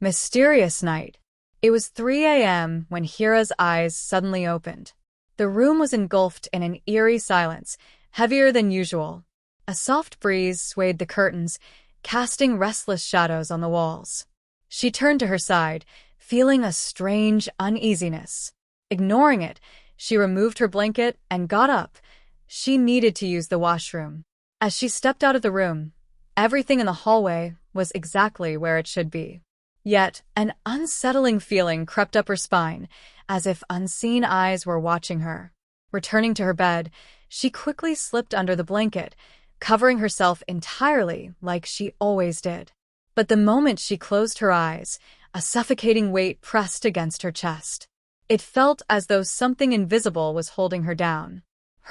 Mysterious night. It was 3 a.m. when Hira's eyes suddenly opened. The room was engulfed in an eerie silence, heavier than usual. A soft breeze swayed the curtains, casting restless shadows on the walls. She turned to her side, feeling a strange uneasiness. Ignoring it, she removed her blanket and got up. She needed to use the washroom. As she stepped out of the room, everything in the hallway was exactly where it should be. Yet, an unsettling feeling crept up her spine, as if unseen eyes were watching her. Returning to her bed, she quickly slipped under the blanket, covering herself entirely like she always did. But the moment she closed her eyes, a suffocating weight pressed against her chest. It felt as though something invisible was holding her down.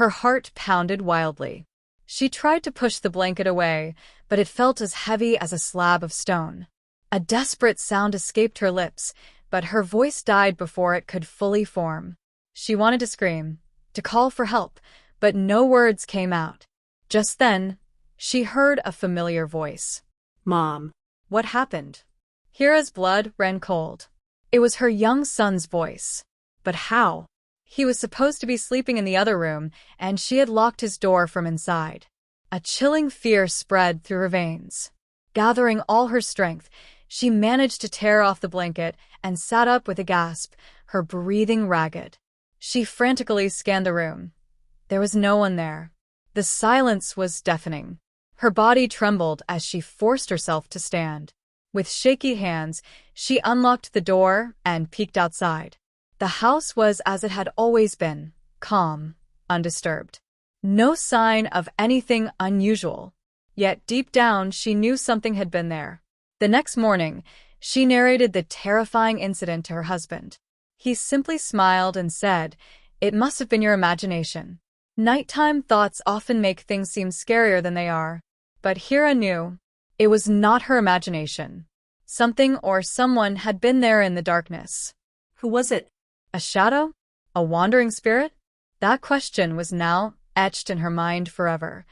Her heart pounded wildly. She tried to push the blanket away, but it felt as heavy as a slab of stone. A desperate sound escaped her lips, but her voice died before it could fully form. She wanted to scream, to call for help, but no words came out. Just then, she heard a familiar voice. Mom. What happened? Hira's blood ran cold. It was her young son's voice. But how? He was supposed to be sleeping in the other room, and she had locked his door from inside. A chilling fear spread through her veins. Gathering all her strength, she managed to tear off the blanket and sat up with a gasp, her breathing ragged. She frantically scanned the room. There was no one there. The silence was deafening. Her body trembled as she forced herself to stand. With shaky hands, she unlocked the door and peeked outside. The house was as it had always been, calm, undisturbed. No sign of anything unusual. Yet deep down, she knew something had been there. The next morning, she narrated the terrifying incident to her husband. He simply smiled and said, "It must have been your imagination." Nighttime thoughts often make things seem scarier than they are. But Hira knew it was not her imagination. Something or someone had been there in the darkness. Who was it? A shadow? A wandering spirit? That question was now etched in her mind forever.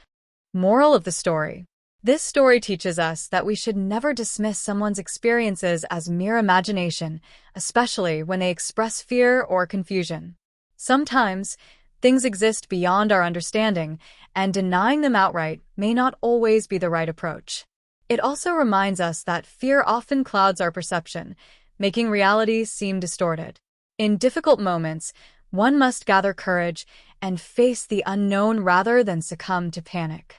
Moral of the story. This story teaches us that we should never dismiss someone's experiences as mere imagination, especially when they express fear or confusion. Sometimes, things exist beyond our understanding, and denying them outright may not always be the right approach. It also reminds us that fear often clouds our perception, making reality seem distorted. In difficult moments, one must gather courage and face the unknown rather than succumb to panic.